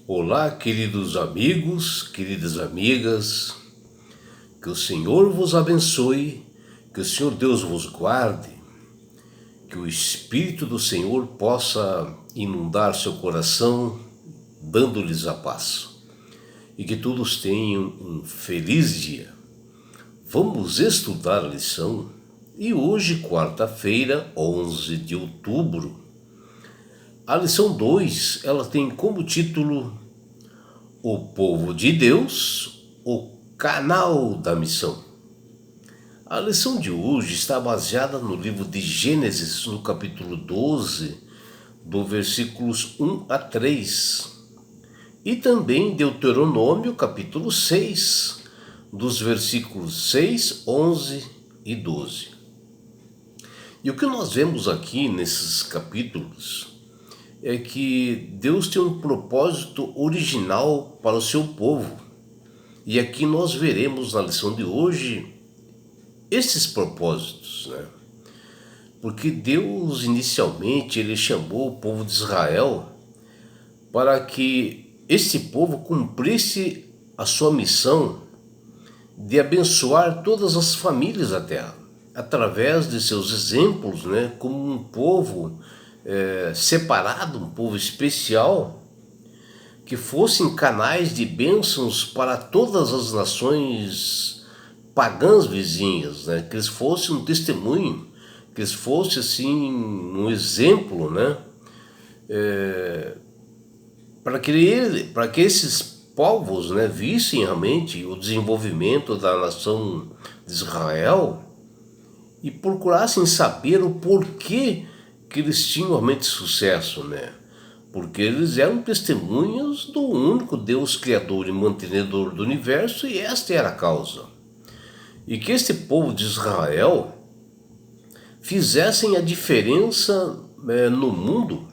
Olá, queridos amigos, queridas amigas, que o Senhor vos abençoe, que o Senhor Deus vos guarde, que o Espírito do Senhor possa inundar seu coração, dando-lhes a paz, e que todos tenham um feliz dia. Vamos estudar a lição, e hoje, quarta-feira, 11 de outubro, a lição 2, ela tem como título O Povo de Deus, o Canal da Missão. A lição de hoje está baseada no livro de Gênesis, no capítulo 12, do versículos 1 a 3, e também Deuteronômio, capítulo 6, dos versículos 6, 11 e 12. E o que nós vemos aqui nesses capítulos é que Deus tem um propósito original para o seu povo. E aqui nós veremos na lição de hoje esses propósitos, né? Porque Deus inicialmente ele chamou o povo de Israel para que esse povo cumprisse a sua missão de abençoar todas as famílias da terra, através de seus exemplos, né? Como um povo separado, um povo especial, que fossem canais de bênçãos para todas as nações pagãs vizinhas, né? Que eles fossem um testemunho, que eles fossem assim um exemplo, né? Para que esses povos, né, vissem realmente o desenvolvimento da nação de Israel e procurassem saber o porquê que eles tinham realmente sucesso, né? Porque eles eram testemunhas do único Deus criador e mantenedor do universo, e esta era a causa. E que este povo de Israel fizessem a diferença no mundo,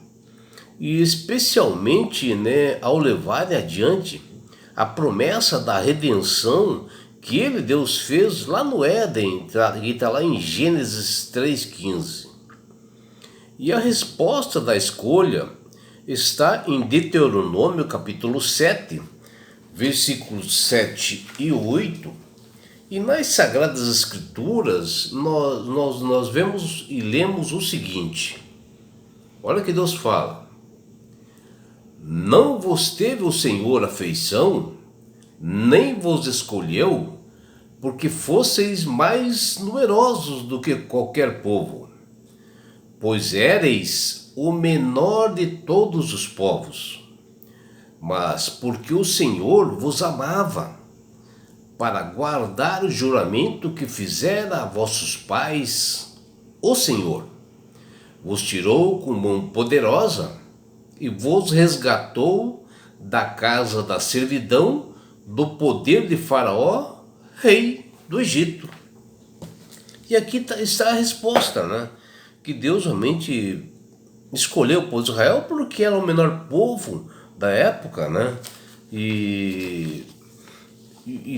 e especialmente, né, ao levarem adiante a promessa da redenção que ele, Deus, fez lá no Éden, que está lá em Gênesis 3,15. E a resposta da escolha está em Deuteronômio capítulo 7, versículos 7 e 8. E nas Sagradas Escrituras nós vemos e lemos o seguinte. Olha que Deus fala: não vos teve o Senhor afeição, nem vos escolheu, porque fosseis mais numerosos do que qualquer povo, pois éreis o menor de todos os povos, mas porque o Senhor vos amava, para guardar o juramento que fizera a vossos pais, o Senhor vos tirou com mão poderosa e vos resgatou da casa da servidão, do poder de Faraó, rei do Egito. E aqui está a resposta, né? Que Deus realmente escolheu o povo de Israel porque era o menor povo da época, né? E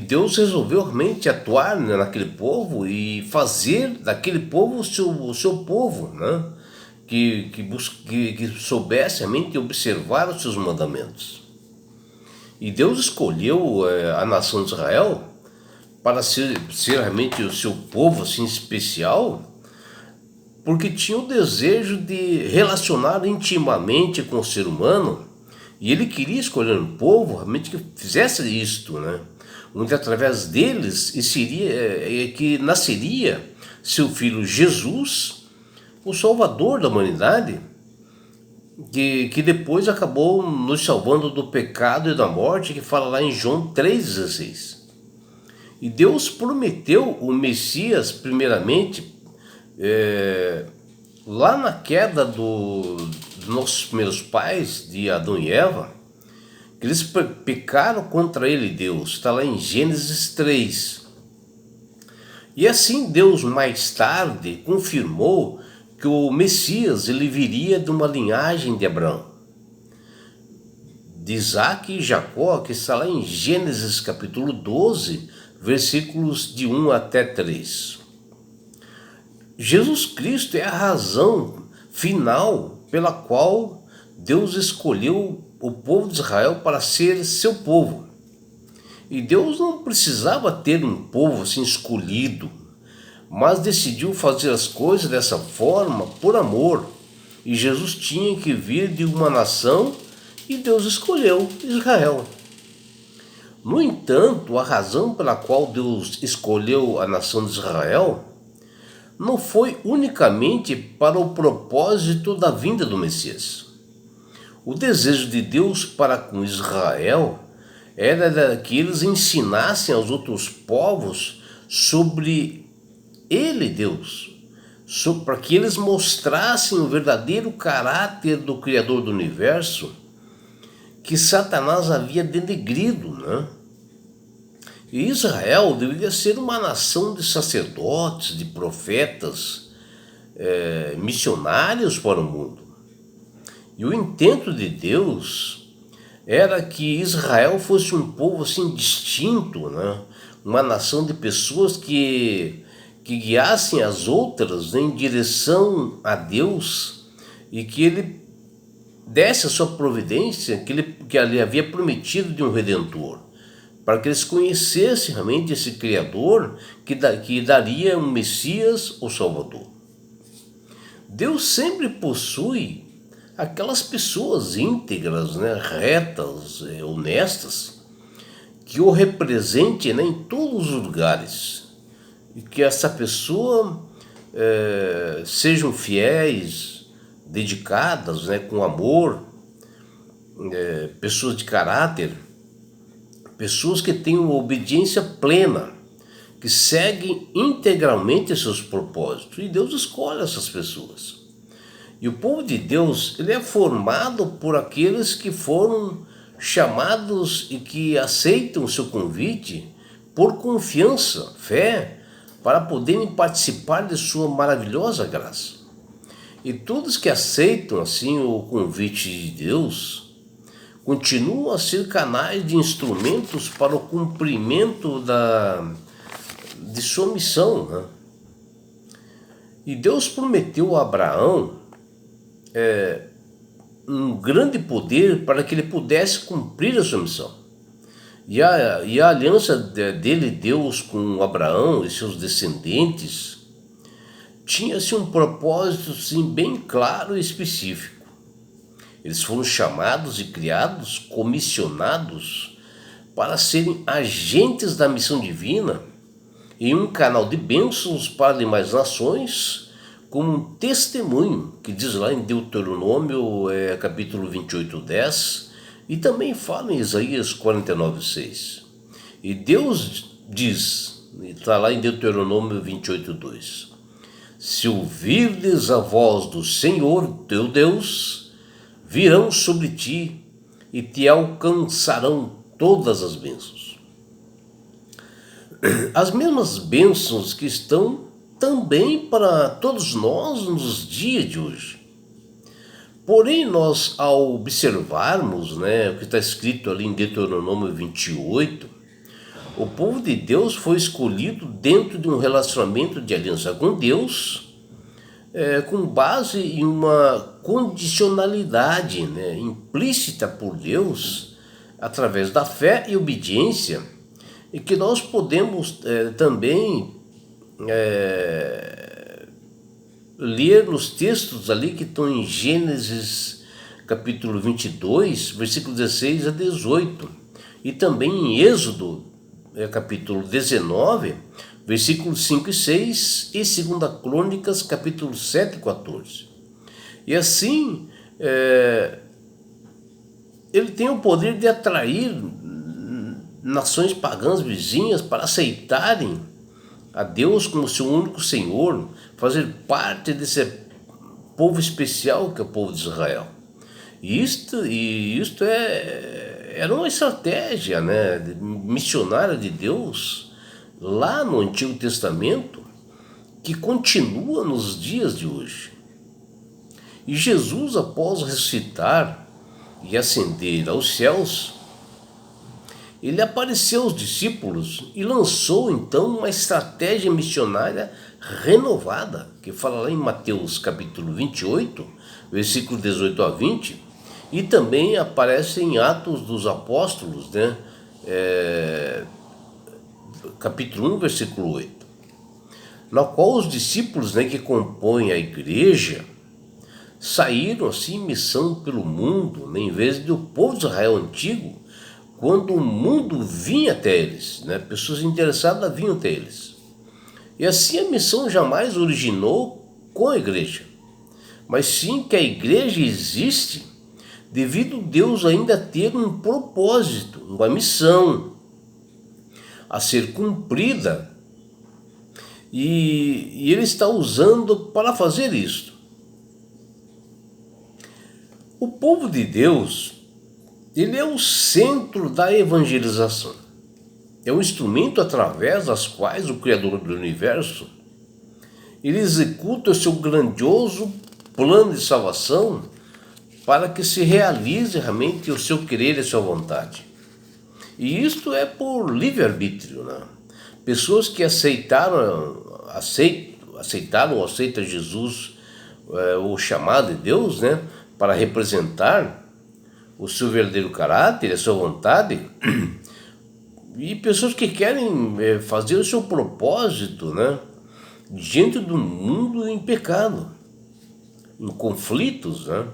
Deus resolveu realmente atuar, né, naquele povo e fazer daquele povo o seu povo, né? Que soubesse realmente observar os seus mandamentos. E Deus escolheu a nação de Israel para ser realmente o seu povo assim especial, porque tinha o desejo de relacionar intimamente com o ser humano, e ele queria escolher um povo realmente que fizesse isto, né? Onde através deles que nasceria seu filho Jesus, o Salvador da humanidade, que depois acabou nos salvando do pecado e da morte, que fala lá em João 3,16. E Deus prometeu o Messias primeiramente lá na queda dos nossos primeiros pais, de Adão e Eva, que eles pecaram contra ele, Deus. Está lá em Gênesis 3. E assim Deus mais tarde confirmou que o Messias ele viria de uma linhagem de Abraão, de Isaac e Jacó, que está lá em Gênesis capítulo 12, versículos de 1 até 3. Jesus Cristo é a razão final pela qual Deus escolheu o povo de Israel para ser seu povo. E Deus não precisava ter um povo assim escolhido, mas decidiu fazer as coisas dessa forma por amor. E Jesus tinha que vir de uma nação e Deus escolheu Israel. No entanto, a razão pela qual Deus escolheu a nação de Israel não foi unicamente para o propósito da vinda do Messias. O desejo de Deus para com Israel era que eles ensinassem aos outros povos sobre Ele, Deus, para que eles mostrassem o verdadeiro caráter do Criador do Universo que Satanás havia denegrido, né? E Israel deveria ser uma nação de sacerdotes, de profetas, missionários para o mundo. E o intento de Deus era que Israel fosse um povo assim distinto, né? Uma nação de pessoas que guiassem as outras, né, em direção a Deus, e que Ele desse a sua providência, que Ele havia prometido de um Redentor, para que eles conhecessem realmente esse Criador que daria um Messias ou Salvador. Deus sempre possui aquelas pessoas íntegras, né, retas, honestas, que o represente, né, em todos os lugares, e que essa pessoa sejam fiéis, dedicadas, né, com amor, pessoas de caráter, pessoas que tenham obediência plena, que seguem integralmente seus propósitos, e Deus escolhe essas pessoas. E o povo de Deus, ele é formado por aqueles que foram chamados e que aceitam o seu convite por confiança, fé, para poderem participar de sua maravilhosa graça. E todos que aceitam assim o convite de Deus continuam a ser canais de instrumentos para o cumprimento de sua missão, né? E Deus prometeu a Abraão um grande poder para que ele pudesse cumprir a sua missão. E a aliança dele, Deus, com Abraão e seus descendentes, tinha-se um propósito sim, bem claro e específico. Eles foram chamados e criados, comissionados para serem agentes da missão divina e um canal de bênçãos para demais nações, como um testemunho, que diz lá em Deuteronômio, capítulo 28:10, e também fala em Isaías 49:6. E Deus diz, está lá em Deuteronômio 28:2, se ouvirdes a voz do Senhor teu Deus, virão sobre ti e te alcançarão todas as bênçãos. As mesmas bênçãos que estão também para todos nós nos dias de hoje. Porém, nós, ao observarmos, né, o que está escrito ali em Deuteronômio 28, o povo de Deus foi escolhido dentro de um relacionamento de aliança com Deus, com base em uma condicionalidade, né, implícita por Deus, através da fé e obediência, e que nós podemos também ler nos textos ali que estão em Gênesis capítulo 22, versículo 16 a 18, e também em Êxodo capítulo 19, versículos 5 e 6, e 2 Crônicas capítulo 7 e 14. E assim, ele tem o poder de atrair nações pagãs vizinhas para aceitarem a Deus como seu único Senhor, fazer parte desse povo especial que é o povo de Israel. E isto era uma estratégia, né, missionária de Deus lá no Antigo Testamento, que continua nos dias de hoje. E Jesus, após ressuscitar e ascender aos céus, ele apareceu aos discípulos e lançou então uma estratégia missionária renovada, que fala lá em Mateus capítulo 28, versículo 18 a 20, E também aparece em Atos dos Apóstolos, né? Capítulo 1, versículo 8, na qual os discípulos, né, que compõem a igreja saíram assim em missão pelo mundo, né, em vez do povo de Israel antigo, quando o mundo vinha até eles, né, pessoas interessadas vinham até eles. E assim a missão jamais originou com a igreja, mas sim que a igreja existe devido a Deus ainda ter um propósito, uma missão a ser cumprida, e ele está usando para fazer isto. O povo de Deus, ele é o centro da evangelização. É um instrumento através das quais o Criador do Universo ele executa o seu grandioso plano de salvação para que se realize realmente o seu querer e a sua vontade. E isto é por livre-arbítrio, né? Pessoas que aceitam ou aceitam Jesus, o chamado de Deus, né, para representar o seu verdadeiro caráter, a sua vontade, e pessoas que querem fazer o seu propósito, né, diante do mundo em pecado, em conflitos, né?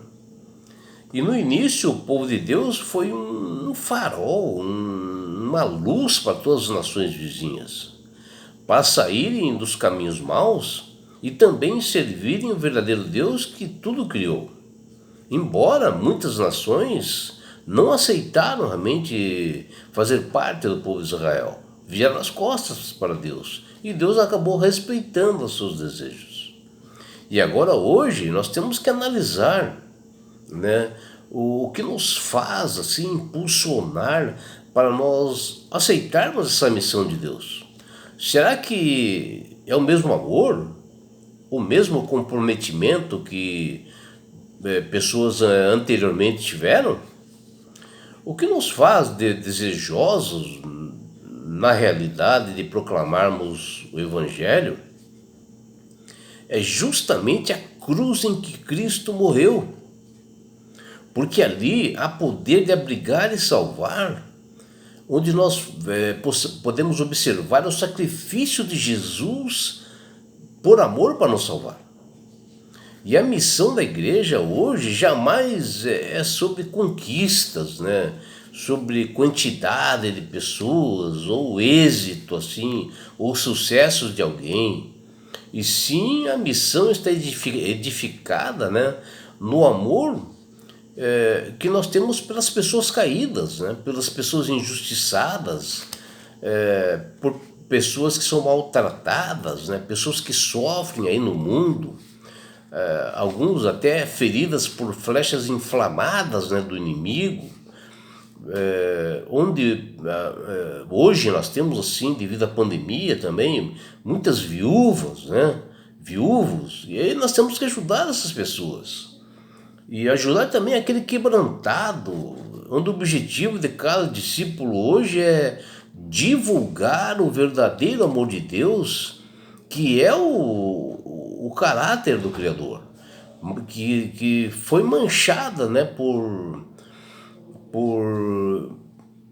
E no início o povo de Deus foi um farol, uma luz para todas as nações vizinhas, para saírem dos caminhos maus e também servirem o verdadeiro Deus que tudo criou. Embora muitas nações não aceitaram realmente fazer parte do povo de Israel, viraram as costas para Deus e Deus acabou respeitando os seus desejos. E agora hoje nós temos que analisar, né, o que nos faz assim impulsionar para nós aceitarmos essa missão de Deus. Será que é o mesmo amor, o mesmo comprometimento que pessoas anteriormente tiveram? O que nos faz desejosos, na realidade, de proclamarmos o Evangelho é justamente a cruz em que Cristo morreu. Porque ali há poder de abrigar e salvar, onde nós podemos observar o sacrifício de Jesus por amor para nos salvar. E a missão da igreja hoje jamais é sobre conquistas, né? Sobre quantidade de pessoas, ou êxito, assim, ou sucessos de alguém. E sim, a missão está edificada, né, no amor que nós temos pelas pessoas caídas, né, pelas pessoas injustiçadas, por pessoas que são maltratadas, né, pessoas que sofrem aí no mundo, alguns até feridas por flechas inflamadas, né, do inimigo, onde hoje nós temos assim, devido à pandemia também, muitas viúvas, né, viúvos, e aí nós temos que ajudar essas pessoas. E ajudar também aquele quebrantado, onde o objetivo de cada discípulo hoje é divulgar o verdadeiro amor de Deus, que é o caráter do Criador, que foi manchada, né, por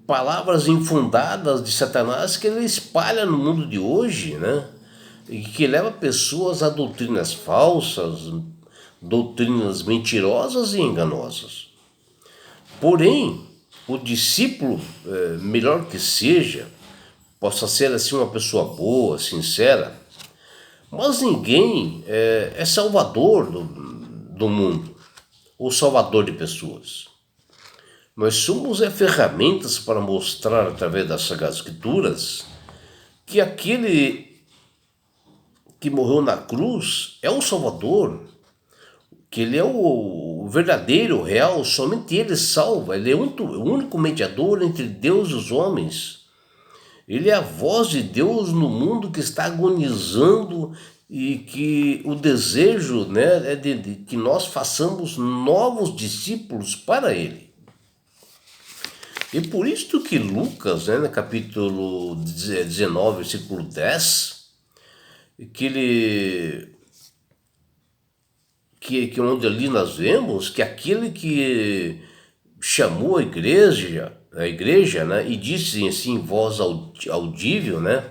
palavras infundadas de Satanás que ele espalha no mundo de hoje, né, e que leva pessoas a doutrinas falsas, doutrinas mentirosas e enganosas. Porém, o discípulo, melhor que seja, possa ser assim uma pessoa boa, sincera, mas ninguém é salvador do mundo, ou salvador de pessoas. Nós somos ferramentas para mostrar através das Sagradas Escrituras que aquele que morreu na cruz é o Salvador, que ele é o verdadeiro, o real, somente ele salva, ele é o único mediador entre Deus e os homens. Ele é a voz de Deus no mundo que está agonizando e que o desejo, né, é de que nós façamos novos discípulos para ele. E por isso que Lucas, né, no capítulo 19, versículo 10, que onde ali nós vemos que aquele que chamou a igreja, né, e disse assim em voz audível, né,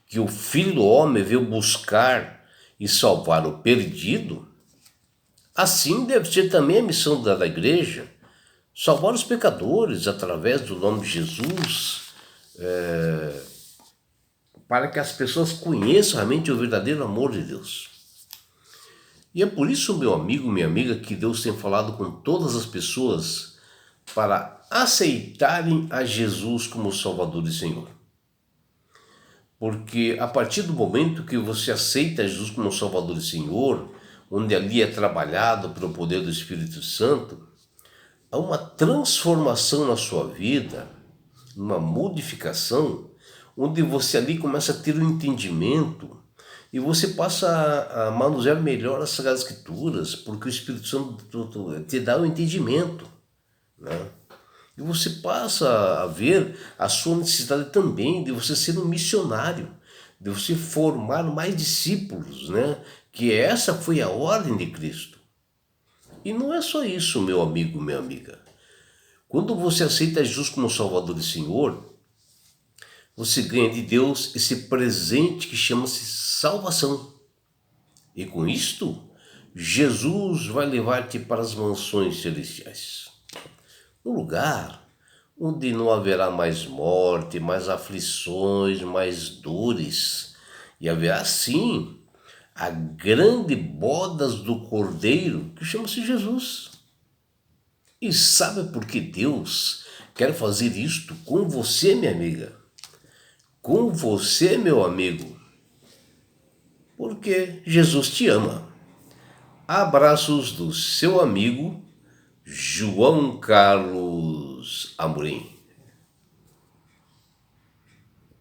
que o Filho do Homem veio buscar e salvar o perdido, assim deve ser também a missão da igreja, salvar os pecadores através do nome de Jesus, para que as pessoas conheçam realmente o verdadeiro amor de Deus. E é por isso, meu amigo, minha amiga, que Deus tem falado com todas as pessoas para aceitarem a Jesus como Salvador e Senhor. Porque a partir do momento que você aceita Jesus como Salvador e Senhor, onde ali é trabalhado pelo poder do Espírito Santo, há uma transformação na sua vida, uma modificação, onde você ali começa a ter um entendimento e você passa a manusear melhor as Sagradas Escrituras, porque o Espírito Santo te dá o entendimento, né? E você passa a ver a sua necessidade também de você ser um missionário, de você formar mais discípulos, né? Que essa foi a ordem de Cristo. E não é só isso, meu amigo, minha amiga. Quando você aceita Jesus como Salvador e Senhor, você ganha de Deus esse presente que chama-se salvação. E com isto, Jesus vai levar-te para as mansões celestiais. Um lugar onde não haverá mais morte, mais aflições, mais dores. E haverá sim a grande bodas do Cordeiro, que chama-se Jesus. E sabe por que Deus quer fazer isto com você, minha amiga? Com você, meu amigo? Porque Jesus te ama. Abraços do seu amigo João Carlos Amorim.